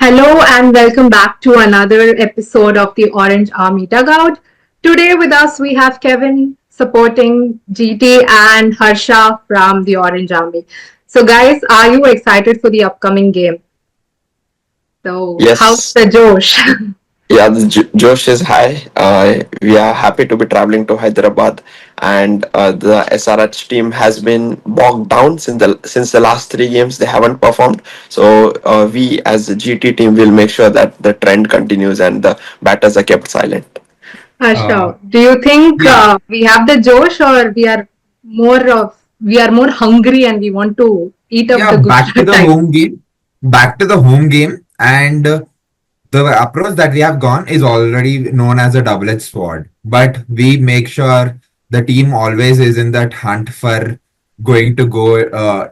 Hello and welcome back to another episode of the Orange Army Dugout. Today with us we have Kevin supporting GT and Harsha from the Orange Army. So guys, are you excited for the upcoming game? So how's Yes, the Josh? yeah, the Josh is high. We are happy to be traveling to Hyderabad, and the SRH team has been bogged down since the last three games. They haven't performed, so we as a GT team will make sure that the trend continues and the batters are kept silent. Uh, Harsha, do you think yeah, we have the Josh or we are more hungry and we want to eat up yeah. the Gujarat Titans? Back to the home game, and the approach that we have gone is already known as a double-edged sword. But we make sure the team always is in that hunt for going to go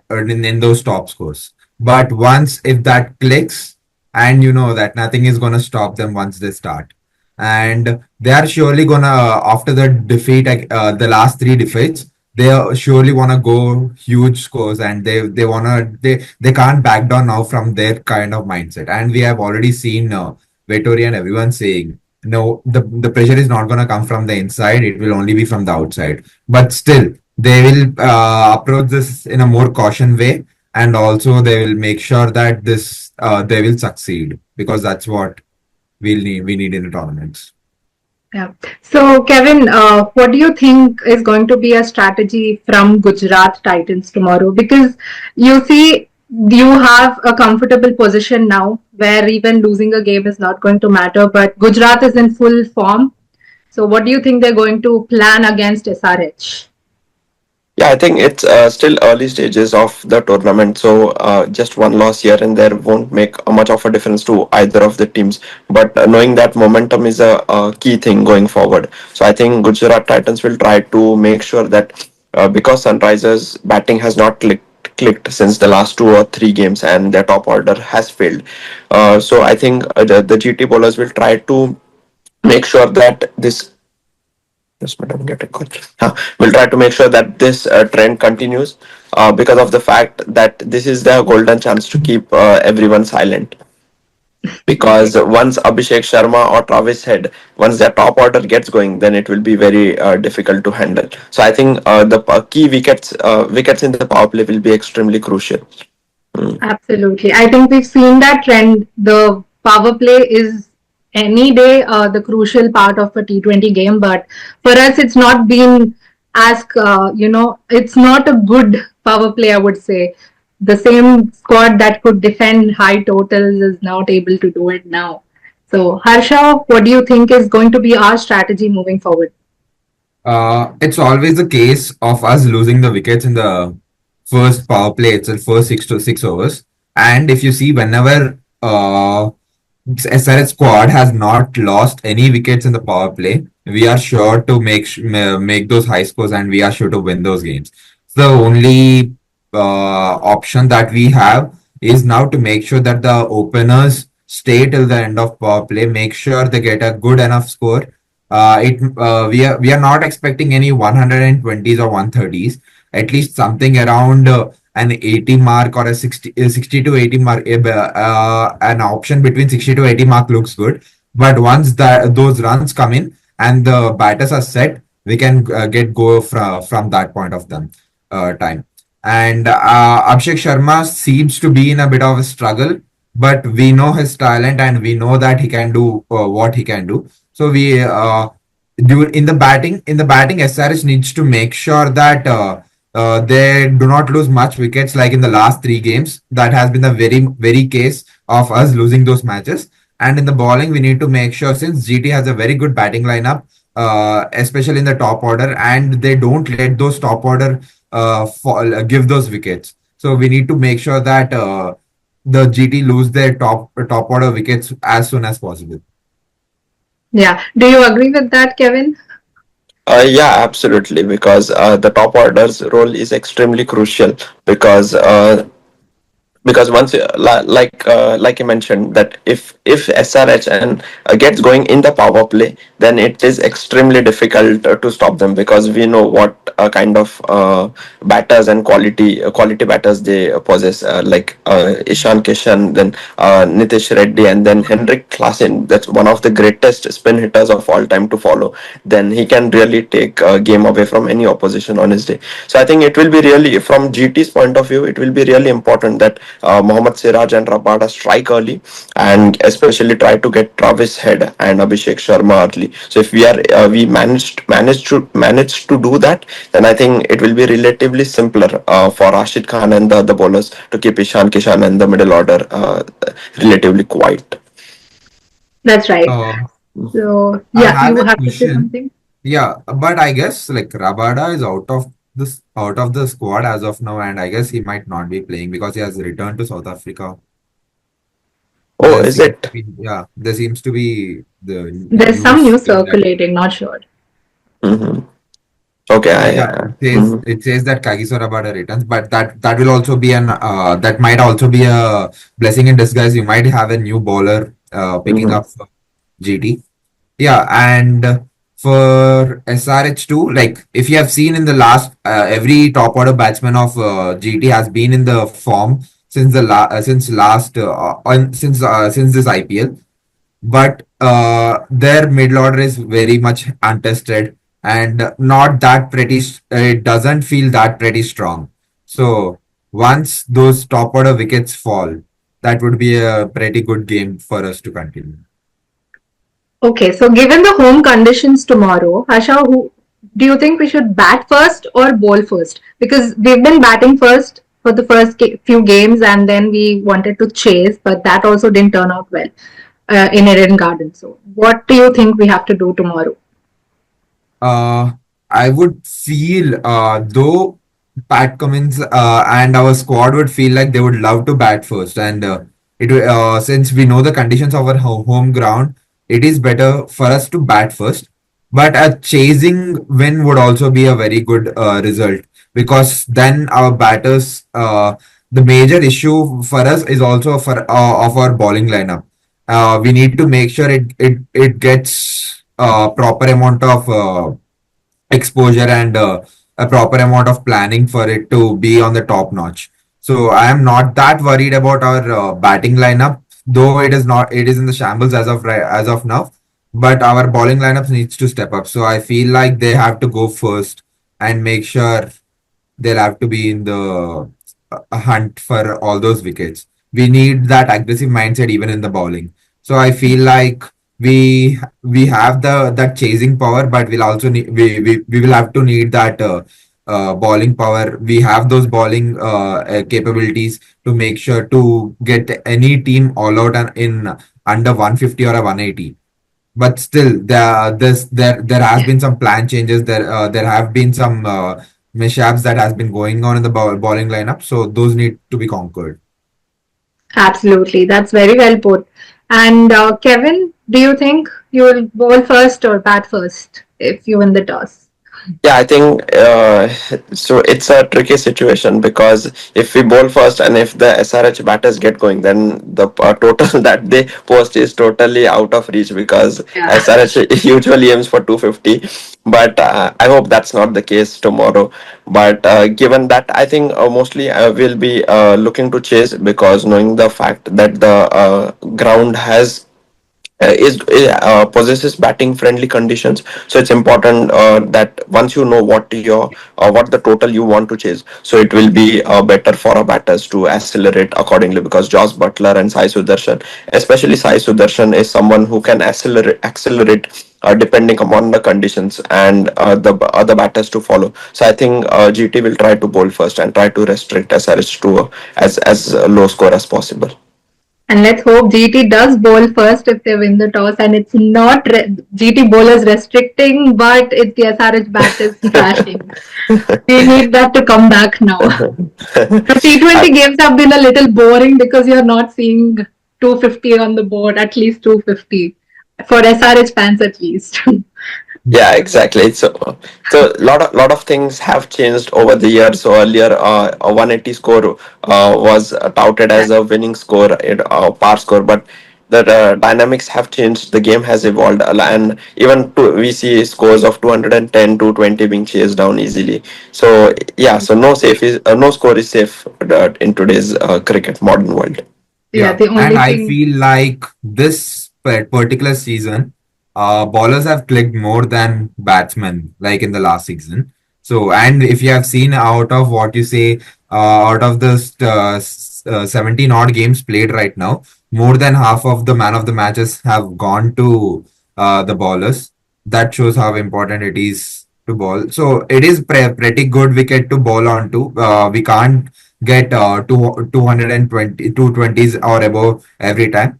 in those top scores. But once if that clicks, and you know that nothing is gonna stop them once they start, and they are surely gonna after the defeat, the last three defeats they surely want to go huge scores, and they want to they can't back down now from their kind of mindset. And we have already seen Vettori and everyone saying no, the pressure is not going to come from the inside, it will only be from the outside. But still they will approach this in a more caution way, and also they will make sure that this they will succeed, because that's what we need in the tournaments. Yeah. So, Kevin, what do you think is going to be a strategy from Gujarat Titans tomorrow? Because you see, you have a comfortable position now where even losing a game is not going to matter, but Gujarat is in full form. So, what do you think they're going to plan against SRH? Yeah, I think it's still early stages of the tournament, so just one loss here and there won't make much of a difference to either of the teams. But knowing that momentum is a key thing going forward, so I think Gujarat Titans will try to make sure that because Sunrisers batting has not clicked since the last two or three games and their top order has failed. So I think the GT bowlers will try to make sure that this. Yes, madam, get a call. We'll try to make sure that this trend continues because of the fact that this is their golden chance to keep everyone silent. Because once Abhishek Sharma or Travis Head, once their top order gets going, then it will be very difficult to handle. So I think the key wickets in the power play will be extremely crucial. Mm. Absolutely. I think we've seen that trend. The power play is any day the crucial part of a T20 game, but for us, it's not been as, it's not a good power play, I would say. The same squad that could defend high totals is not able to do it now. So, Harsha, what do you think is going to be our strategy moving forward? It's always the case of us losing the wickets in the first power play itself, first 6 overs. And if you see, whenever SRH squad has not lost any wickets in the power play, we are sure to make those high scores, and we are sure to win those games. So the only option that we have is now to make sure that the openers stay till the end of power play, make sure they get a good enough score. We are not expecting any 120s or 130s. At least something around an 80 mark or a 60 to 80 mark. An option between 60 to 80 mark looks good. But once those runs come in and the batters are set, we can get go from that point of them time. And Abhishek Sharma seems to be in a bit of a struggle, but we know his talent and we know that he can do what he can do. So we do in the batting, SRH needs to make sure that they do not lose much wickets like in the last three games. That has been the very case of us losing those matches. And in the bowling, we need to make sure, since GT has a very good batting lineup, especially in the top order, and they don't let those top order give those wickets. So we need to make sure that the GT lose their top order wickets as soon as possible. Yeah. Do you agree with that, Kevin? Yeah, absolutely. Because the top order's role is extremely crucial because because once like you mentioned that if SRH and gets going in the power play, then it is extremely difficult to stop them, because we know what kind of batters and quality batters they possess, like Ishan Kishan, then Nitish Reddy, and then Henrik Klassen. That's one of the greatest spin hitters of all time to follow. Then he can really take a game away from any opposition on his day. So I think it will be really, from GT's point of view, it will be really important that Mohammad Siraj and Rabada strike early, and especially try to get Travis Head and Abhishek Sharma early. So if we managed to do that, then I think it will be relatively simpler for Rashid Khan and the other bowlers to keep Ishan Kishan and the middle order relatively quiet. That's right. Uh, So I yeah, have you a have to say question. something. Yeah, but I guess like Rabada is out of the squad as of now, and I guess he might not be playing because he has returned to South Africa. Oh, is it? There seems to be the There's some news news saying that. circulating, not sure. Hmm. Okay, Yeah, mhm. it says that Kagiso Rabada returns, but that will also be an that might also be a blessing in disguise. You might have a new bowler picking Mhm. up for GT. Yeah, and for SRH too, like if you have seen in the last, every top order batsman of GT has been in the form since last since this IPL, but their middle order is very much untested and not that pretty. It doesn't feel that pretty strong. So once those top order wickets fall, that would be a pretty good game for us to continue. Okay, so given the home conditions tomorrow, Hasha, who do you think we should bat first or bowl first? Because we've been batting first for the first few games, and then we wanted to chase, but that also didn't turn out well in Eden Garden. So, what do you think we have to do tomorrow? Uh, I would feel, though Pat Cummins and our squad would feel like they would love to bat first, and since we know the conditions of our home ground, it is better for us to bat first. But a chasing win would also be a very good result, because then our batters, the major issue for us is also for of our bowling lineup. We need to make sure it gets proper amount of exposure and a proper amount of planning for it to be on the top notch. So I am not that worried about our batting lineup, though it is in the shambles as of now. But our bowling lineup needs to step up. So I feel like they have to go first and make sure they'll have to be in the hunt for all those wickets. We need that aggressive mindset even in the bowling. So I feel like we have the that chasing power, but we'll also we will have to need that bowling power. We have those bowling capabilities to make sure to get any team all out and in under 150 or a 180. But still, there has been some plan changes. There have been some mishaps that has been going on in the bowling lineup. So those need to be conquered. Absolutely, that's very well put. And Kevin, do you think you will bowl first or bat first if you win the toss? Yeah, I think so. It's a tricky situation, because if we bowl first and if the SRH batters get going, then the total that they post is totally out of reach, because Yeah. SRH usually aims for 250. But I hope that's not the case tomorrow. But given that, I think mostly I will be looking to chase, because knowing the fact that the ground has is possesses batting friendly conditions, so it's important that once you know what the total you want to chase, so it will be better for our batters to accelerate accordingly, because Josh Butler and Sai Sudarshan, especially Sai Sudarshan, is someone who can accelerate depending upon the conditions and the other batters to follow. So I think GT will try to bowl first and try to restrict SRH to as low score as possible. And let's hope GT does bowl first if they win the toss, and it's not GT bowlers restricting, but it's the SRH batters thrashing. We need that to come back now. The I, T20 games have been a little boring because you're not seeing 250 on the board, at least 250 for SRH fans at least. Yeah, exactly. So lot of things have changed over the years. So earlier, a 180 score was touted Yeah. as a winning score, par score, but the dynamics have changed. The game has evolved, and even we see scores of 210, 220 being chased down easily. So yeah, so no score is safe in today's cricket modern world. Yeah, Yeah, the and only I thing. feel like this particular season, bowlers have clicked more than batsmen, like in the last season. So, and if you have seen out of what you say, out of the 17 odd games played right now, more than half of the man of the matches have gone to the bowlers. That shows how important it is to bowl. So, it is pretty good wicket to bowl onto. We can't get 220 220s or above every time,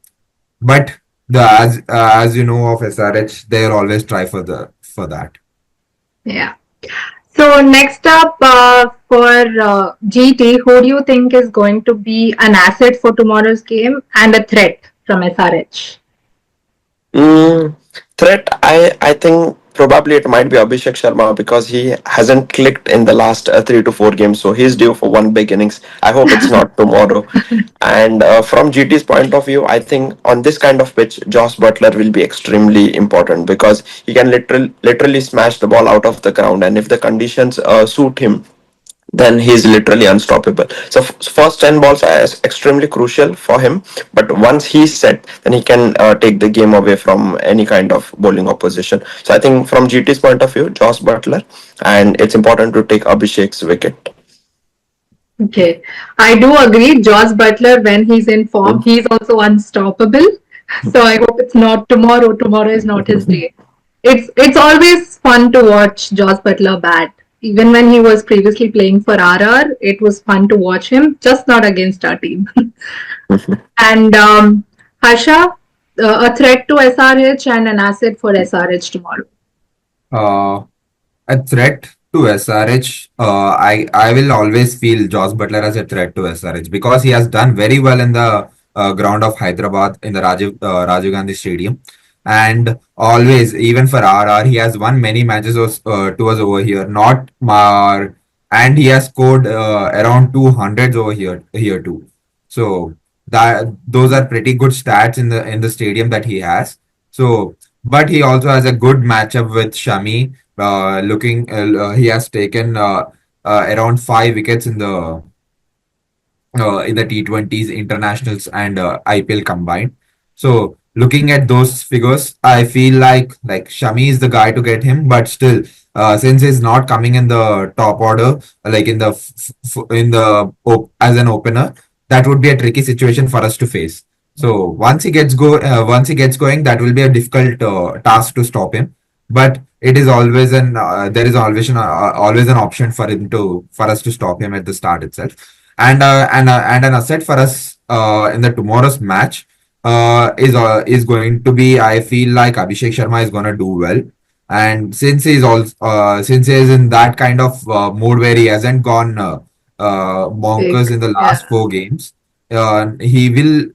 but the as you know of SRH, they'll always try for that. Yeah. So next up, for GT, who do you think is going to be an asset for tomorrow's game and a threat from SRH? Mm, threat, I think probably it might be Abhishek Sharma because he hasn't clicked in the last 3 to 4 games, so he's due for one big innings. I hope it's not tomorrow. And from GT's point of view, I think on this kind of pitch, Josh Butler will be extremely important because he can literally smash the ball out of the ground, and if the conditions suit him, then he's literally unstoppable. So first 10 balls are extremely crucial for him, but once he's set, then he can take the game away from any kind of bowling opposition. So I think from GT's point of view, Josh Butler, and it's important to take Abhishek's wicket. Okay, I do agree. Josh Butler, when he's in form, he's also unstoppable. So I hope it's not tomorrow. Tomorrow is not his day. It's always fun to watch Josh Butler bat. Even when he was previously playing for RR, it was fun to watch him, just not against our team. And Harsha, a threat to SRH and an asset for SRH tomorrow. uh, a threat to SRH, I will always feel Josh Butler as a threat to SRH because he has done very well in the ground of Hyderabad in the Rajiv Gandhi Stadium, and always even for RR he has won many matches to us over here. Not and he has scored around 200s over here too. So that those are pretty good stats in the stadium that he has. So, but he also has a good matchup with Shami. He has taken around 5 wickets in the T20s, internationals, and IPL combined. So looking at those figures, I feel like Shami is the guy to get him. But still, since he's not coming in the top order, like as an opener, that would be a tricky situation for us to face. So once he gets going, that will be a difficult task to stop him. But it is always an there is always an option for us to stop him at the start itself, and an asset for us in the tomorrow's match is going to be, I feel like Abhishek Sharma is going to do well, and since he is in that kind of mood where he hasn't gone bonkers Big, in the yeah, last 4 games, he will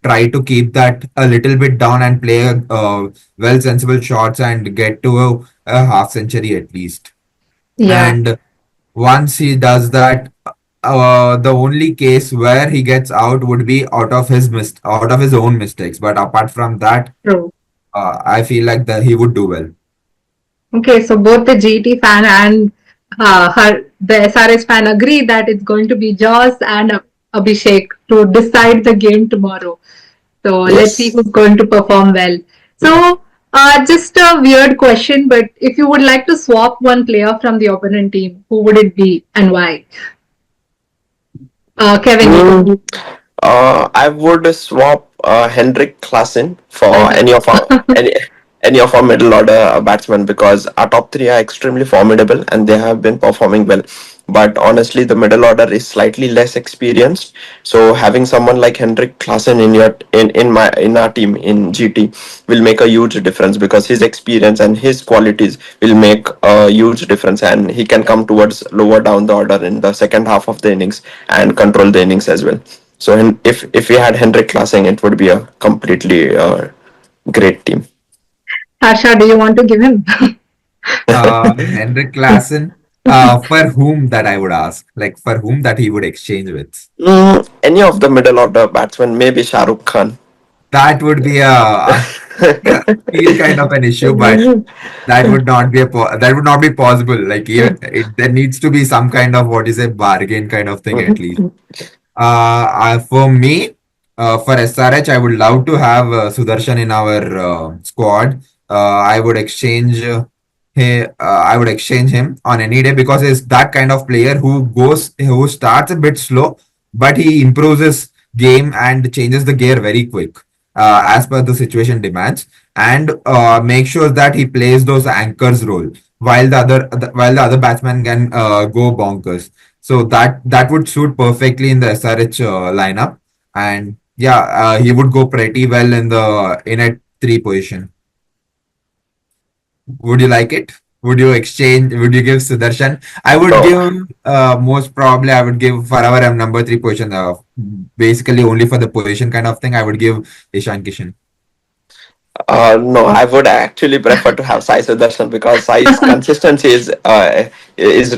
try to keep that a little bit down and play well sensible shots and get to a half century at least. yeah, And once he does that, the only case where he gets out would be out of his own mistakes. But apart from that, true. I feel like that he would do well. Okay, so both the GT fan and the SRH fan agree that it's going to be Joss and Abhishek to decide the game tomorrow. So let's see Yes. who's going to perform well. So, just a weird question, but if you would like to swap one player from the opponent team, who would it be and why? Kevin, you can. Mm, I would swap Hendrik Klassen I for know. any of our middle order batsmen because our top three are extremely formidable and they have been performing well. But honestly, the middle order is slightly less experienced. So having someone like Hendrik Klassen in our team in GT will make a huge difference because his experience and his qualities will make a huge difference, and he can come towards lower down the order in the second half of the innings and control the innings as well. So if we had Hendrik Klassen, it would be a completely great team. Harsha, do you want to give him? Henrik Klassen. For whom that I would ask, like for whom that he would exchange with. Any of the middle order batsmen, maybe Shah Rukh Khan. That would be a feel kind of an issue, but that would not be that would not be possible. Like even there needs to be some kind of what is a bargain kind of thing at least. For me, for SRH, I would love to have Sudarshan in our squad. I would exchange I would exchange him on any day because he's that kind of player who starts a bit slow, but he improves his game and changes the gear very quick as per the situation demands, and make sure that he plays those anchors role while the other batsman can go bonkers. So that would suit perfectly in the SRH lineup, and yeah, he would go pretty well in a three position. Would you like it? Would you exchange? Would you give Sudarshan? I would No. give most probably I would give for our number three position. Basically only for the position kind of thing. I would give Ishan Kishan. No, I would actually prefer to have Sai Sudarshan because Sai's consistency is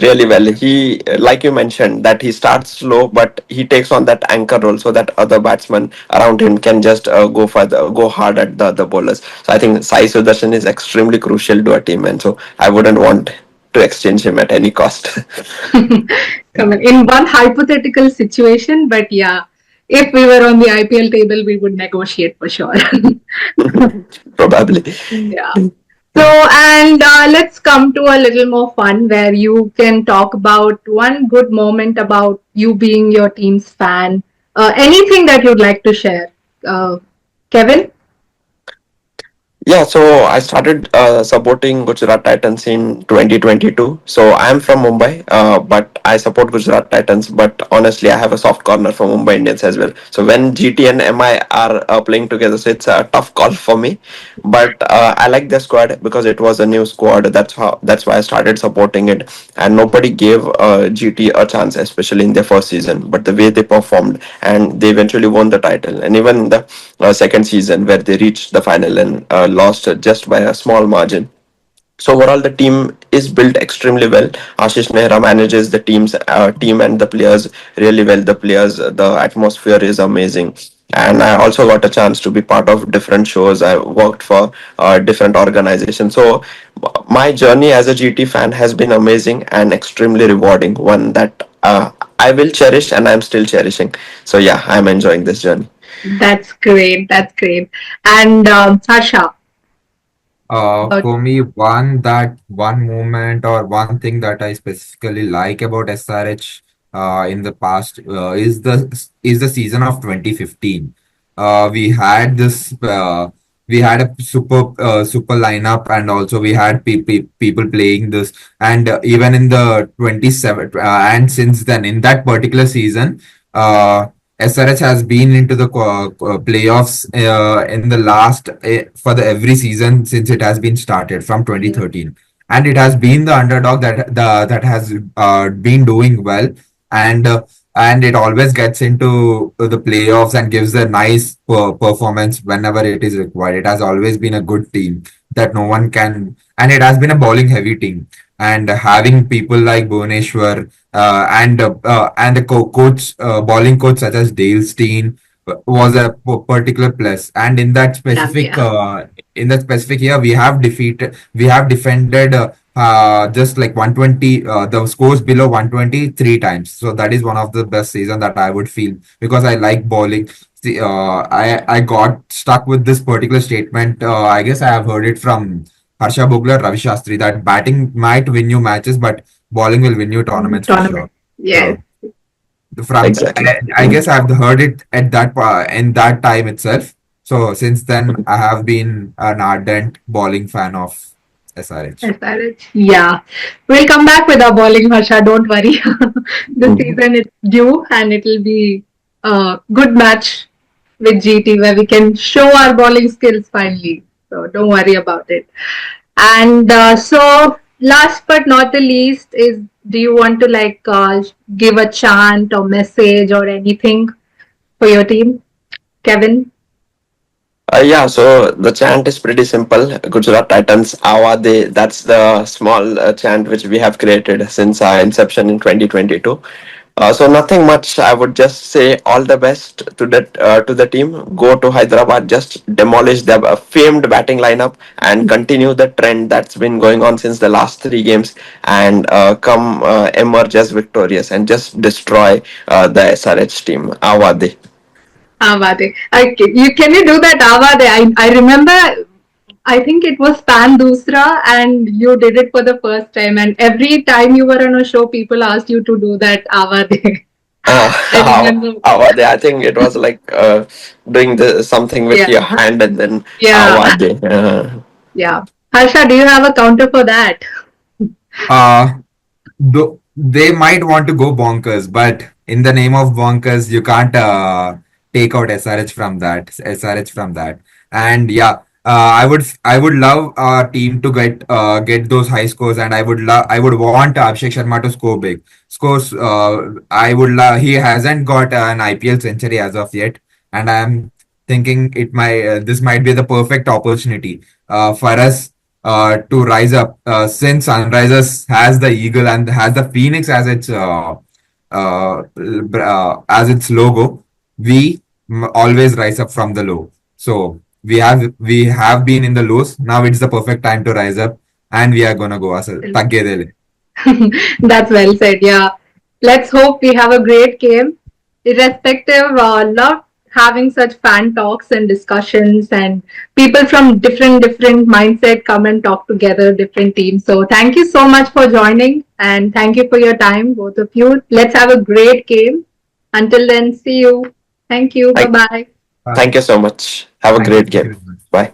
really well. He, like you mentioned, that he starts slow, but he takes on that anchor role so that other batsmen around him can just go hard at the other bowlers. So I think Sai Sudarshan is extremely crucial to a team, and so I wouldn't want to exchange him at any cost. Come on, in one hypothetical situation, but yeah, if we were on the IPL table, we would negotiate for sure. Probably. Yeah. So, and let's come to a little more fun where you can talk about one good moment about you being your team's fan. Anything that you'd like to share, Kevin? Yeah, so I started supporting Gujarat Titans in 2022. So I am from Mumbai, but I support Gujarat Titans. But honestly, I have a soft corner for Mumbai Indians as well. So when GT and MI are playing together, so it's a tough call for me. But I like the squad because it was a new squad. That's why I started supporting it. And nobody gave GT a chance, especially in their first season. But the way they performed, and they eventually won the title. And even in the second season, where they reached the final and lost just by a small margin. So overall, the team is built extremely well. Ashish Nehra manages the team and the players really well. The players, the atmosphere is amazing. And I also got a chance to be part of different shows. I worked for different organizations. So my journey as a GT fan has been amazing and extremely rewarding. One that I will cherish and I'm still cherishing. So yeah, I'm enjoying this journey. That's great. That's great. And Harsha, about For me, one moment or one thing that I specifically like about SRH in the past is the season of 2015. We had this we had a super lineup, and also we had people playing this, and even in the 27 and since then in that particular season. SRH has been into the playoffs in the last for the every season since it has been started from yeah, 2013, and it has been the underdog that has been doing well, and uh, and it always gets into the playoffs and gives a nice performance whenever it is required. It has always been a good team that no one can, and it has been a bowling heavy team, and having people like Bhuvaneshwar and the coach, bowling coach such as Dale Steen was a particular plus. And yeah, in that specific year, we have defended just like 120, the scores below 120 3 times. So that is one of the best season that I would feel because I like bowling. See, I got stuck with this particular statement. I guess I have heard it from Harsha Bogler, Ravi Shastri, that batting might win you matches, but bowling will win you tournaments for tournament. sure. Yes, So Exactly. I guess I've heard it at in that time itself. So since then, I have been an ardent bowling fan of SRH. SRH. Yeah, we'll come back with our bowling, Harsha. Don't worry. The Mhm. season is due, and it'll be a good match with GT where we can show our bowling skills finally. So don't worry about it. And so, last but not the least, is do you want to give a chant or message or anything for your team, Kevin? Yeah, so the chant is pretty simple. Gujarat Titans, Awade. That's the small chant which we have created since our inception in 2022. So nothing much. I would just say all the best to the team. Go to Hyderabad, just demolish the famed batting lineup and continue the trend that's been going on since the last three games, and come emerge as victorious and just destroy the SRH team. Awade. Avade. Can you do that Avade? I remember. I think it was Pan Dusra, and you did it for the first time. And every time you were on a show, people asked you to do that Avade. I remember. I think it was like doing something with Yeah, your hand and then yeah, awade. yeah. Harsha, do you have a counter for that? Uh, though they might want to go bonkers, but in the name of bonkers, you can't take out SRH from that. SRH from that, and yeah, I would love our team to get those high scores, and I would want Abhishek Sharma to score big scores. I would love. He hasn't got an IPL century as of yet, and I'm thinking this might be the perfect opportunity for us to rise up. Since Sunrisers has the eagle and has the phoenix as its logo, we always rise up from the low. So we have been in the lows. Now it's the perfect time to rise up, and we are gonna go as a taggedele. That's well said. Yeah. Let's hope we have a great game. Irrespective, love having such fan talks and discussions, and people from different mindset come and talk together, different teams. So thank you so much for joining, and thank you for your time, both of you. Let's have a great game. Until then, see you. Thank you. Bye Thank, bye. thank you so much. Have a Thank you. great Thank you game. very much. Bye.